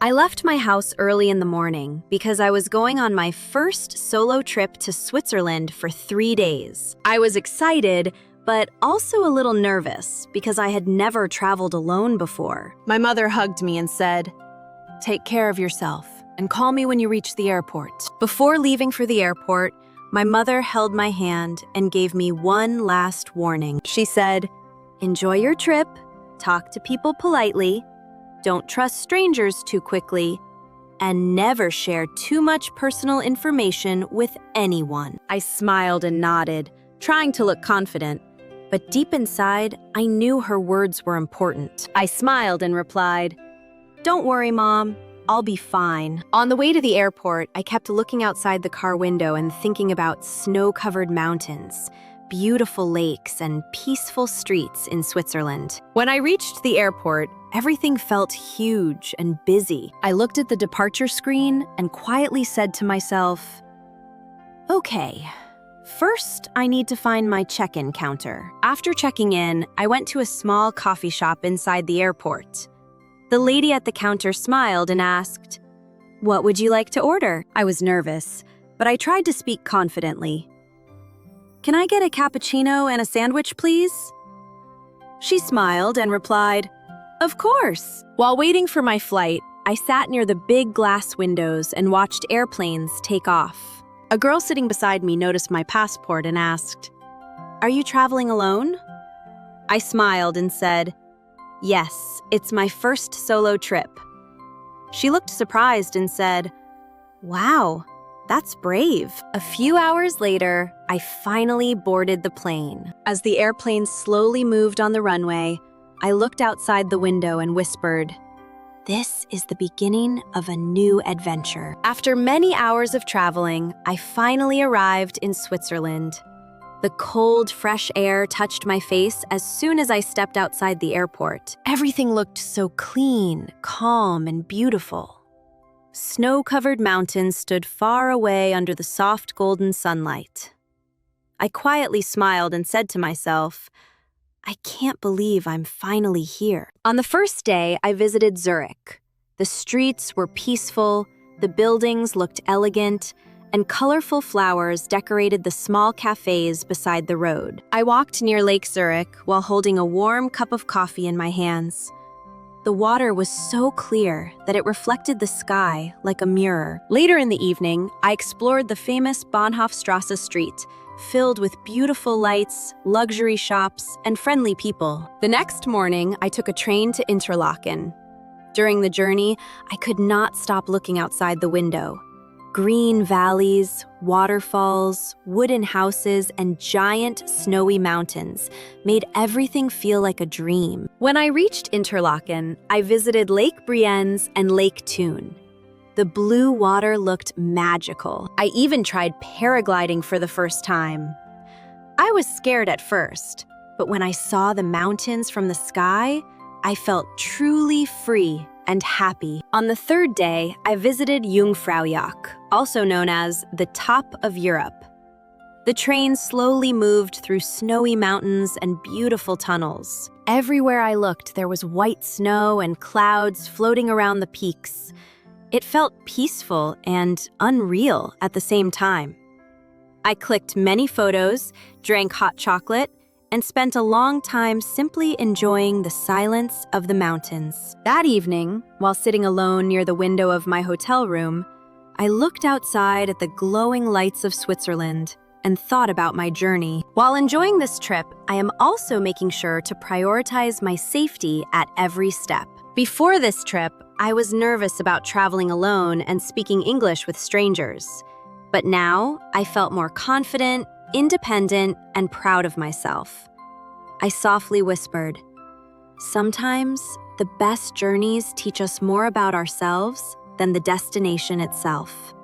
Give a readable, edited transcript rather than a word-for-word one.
I left my house early in the morning because I was going on my first solo trip to Switzerland for 3 days. I was excited, but also a little nervous because I had never traveled alone before. My mother hugged me and said, "Take care of yourself and call me when you reach the airport." Before leaving for the airport, my mother held my hand and gave me one last warning. She said, "Enjoy your trip, talk to people politely, don't trust strangers too quickly, and never share too much personal information with anyone." I smiled and nodded, trying to look confident, but deep inside, I knew her words were important. I smiled and replied, "Don't worry, Mom. I'll be fine." On the way to the airport, I kept looking outside the car window and thinking about snow-covered mountains, beautiful lakes, and peaceful streets in Switzerland. When I reached the airport, everything felt huge and busy. I looked at the departure screen and quietly said to myself, "Okay, first I need to find my check-in counter." After checking in, I went to a small coffee shop inside the airport. The lady at the counter smiled and asked, "What would you like to order?" I was nervous, but I tried to speak confidently. "Can I get a cappuccino and a sandwich, please?" She smiled and replied, "Of course." While waiting for my flight, I sat near the big glass windows and watched airplanes take off. A girl sitting beside me noticed my passport and asked, "Are you traveling alone?" I smiled and said, "Yes, it's my first solo trip." She looked surprised and said, "Wow, that's brave." A few hours later, I finally boarded the plane. As the airplane slowly moved on the runway, I looked outside the window and whispered, "This is the beginning of a new adventure." After many hours of traveling, I finally arrived in Switzerland. The cold, fresh air touched my face as soon as I stepped outside the airport. Everything looked so clean, calm, and beautiful. Snow-covered mountains stood far away under the soft golden sunlight. I quietly smiled and said to myself, "I can't believe I'm finally here." On the first day, I visited Zurich. The streets were peaceful, the buildings looked elegant, and colorful flowers decorated the small cafes beside the road. I walked near Lake Zurich while holding a warm cup of coffee in my hands. The water was so clear that it reflected the sky like a mirror. Later in the evening, I explored the famous Bahnhofstrasse street, filled with beautiful lights, luxury shops, and friendly people. The next morning, I took a train to Interlaken. During the journey, I could not stop looking outside the window. Green valleys, waterfalls, wooden houses, and giant snowy mountains made everything feel like a dream. When I reached Interlaken, I visited Lake Brienz and Lake Thun. The blue water looked magical. I even tried paragliding for the first time. I was scared at first, but when I saw the mountains from the sky, I felt truly free and happy. On the third day, I visited Jungfraujoch, also known as the top of Europe. The train slowly moved through snowy mountains and beautiful tunnels. Everywhere I looked, there was white snow and clouds floating around the peaks. It felt peaceful and unreal at the same time. I clicked many photos, drank hot chocolate, and spent a long time simply enjoying the silence of the mountains. That evening, while sitting alone near the window of my hotel room, I looked outside at the glowing lights of Switzerland and thought about my journey. While enjoying this trip, I am also making sure to prioritize my safety at every step. Before this trip, I was nervous about traveling alone and speaking English with strangers. But now, I felt more confident, independent, and proud of myself. I softly whispered, "Sometimes the best journeys teach us more about ourselves than the destination itself."